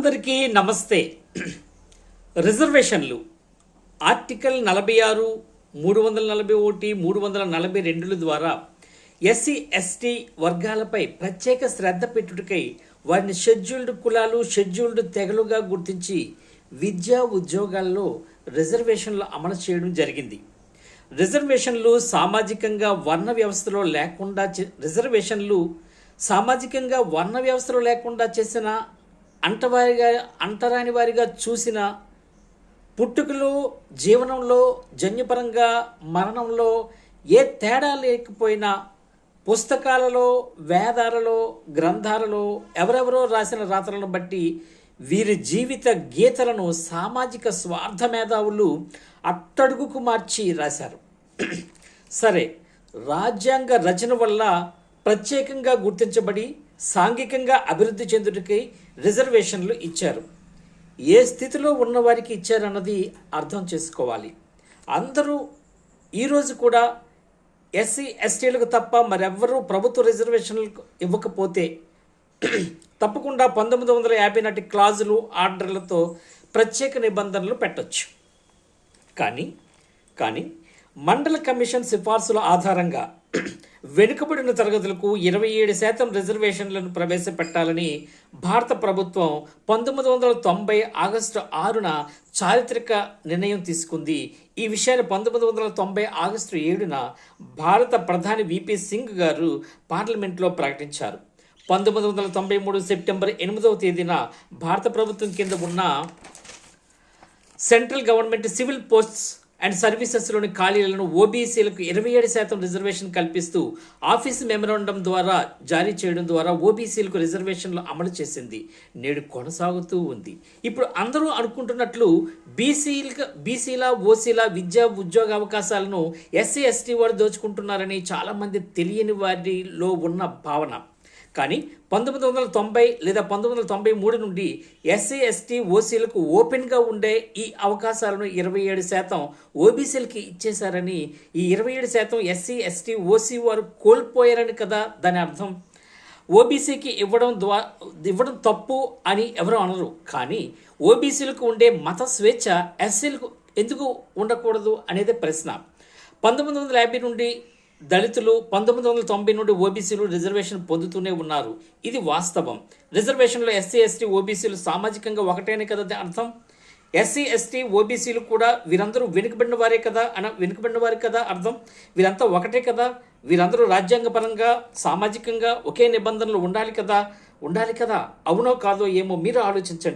అందరికీ నమస్తే. రిజర్వేషన్లు ఆర్టికల్ 46, 341, 342 ద్వారా ఎస్సీ ఎస్టీ వర్గాలపై ప్రత్యేక శ్రద్ధ పెట్టుటకై వారిని షెడ్యూల్డ్ కులాలు, షెడ్యూల్డ్ తెగలుగా గుర్తించి విద్యా ఉద్యోగాల్లో రిజర్వేషన్లు అమలు చేయడం జరిగింది. రిజర్వేషన్లు సామాజికంగా వర్ణ వ్యవస్థలో చేసిన అంటరాని వారిగా చూసిన పుట్టుకలో, జీవనంలో, జన్యుపరంగా, మరణంలో ఏ తేడా లేకపోయినా పుస్తకాలలో, వేదాలలో, గ్రంథాలలో ఎవరెవరో రాసిన రాతలను బట్టి వీరి జీవిత గీతలను సామాజిక స్వార్థ మేధావులు అట్టడుగుకు మార్చి రాశారు. సరే, రాజ్యాంగ రచన వల్ల ప్రత్యేకంగా గుర్తించబడి సాంఘికంగా అభివృద్ధి చెందుటకై రిజర్వేషన్లు ఇచ్చారు. ఏ స్థితిలో ఉన్నవారికి ఇచ్చారన్నది అర్థం చేసుకోవాలి. అందరూ ఈరోజు కూడా ఎస్సీ ఎస్టీలకు తప్ప మరెవ్వరూ ప్రభుత్వ రిజర్వేషన్లకు ఇవ్వకపోతే తప్పకుండా 1950 నాటి క్లాజులు, ఆర్డర్లతో ప్రత్యేక నిబంధనలు పెట్టొచ్చు. కానీ మండల కమిషన్ సిఫార్సుల ఆధారంగా వెనుకబడిన తరగతులకు 27% రిజర్వేషన్లను ప్రవేశపెట్టాలని భారత ప్రభుత్వం 1990 ఆగస్టు 6న చారిత్రక నిర్ణయం తీసుకుంది. ఈ విషయాన్ని 1990 ఆగస్టు 7న భారత ప్రధాని విపి సింగ్ గారు పార్లమెంట్లో ప్రకటించారు. 1993 సెప్టెంబర్ 8వ తేదీన భారత ప్రభుత్వం కింద ఉన్న central government civil posts and సర్వీసెస్లోని ఖాళీలను ఓబీసీలకు 27% రిజర్వేషన్ కల్పిస్తూ ఆఫీసు మెమరాండం ద్వారా జారీ చేయడం ద్వారా ఓబీసీలకు రిజర్వేషన్లు అమలు చేసింది. నేడు కొనసాగుతూ ఉంది. ఇప్పుడు అందరూ అనుకుంటున్నట్లు బీసీల, ఓసీల విద్యా ఉద్యోగ అవకాశాలను ఎస్సీ ఎస్టీ వారు దోచుకుంటున్నారని చాలామంది తెలియని వారిలో ఉన్న భావన. కానీ 1990 లేదా 1993 నుండి ఎస్సీ ఎస్టీ ఓసీలకు ఓపెన్గా ఉండే ఈ అవకాశాలను 27% ఓబీసీలకి ఇచ్చేశారని, ఈ 27% ఎస్సీ ఎస్టీ ఓసీ వారు కోల్పోయారని కదా దాని అర్థం. ఓబీసీకి ఇవ్వడం తప్పు అని ఎవరు అనరు. కానీ ఓబీసీలకు ఉండే మత స్వేచ్ఛ ఎస్సీలకు ఎందుకు ఉండకూడదు అనేది ప్రశ్న. 1950 నుండి దళితులు, 1990 నుండి ఓబీసీలు రిజర్వేషన్ పొందుతూనే ఉన్నారు. ఇది వాస్తవం. రిజర్వేషన్లో ఎస్సీ ఎస్టీ ఓబీసీలు సామాజికంగా ఒకటేనే కదా అర్థం. ఎస్సీ ఎస్టీ ఓబీసీలు కూడా వీరందరూ వెనుకబడిన వారే కదా అర్థం. వీరంతా ఒకటే కదా. వీరందరూ రాజ్యాంగపరంగా, సామాజికంగా ఒకే నిబంధనలు ఉండాలి కదా. అవునో కాదో ఏమో మీరు ఆలోచించండి.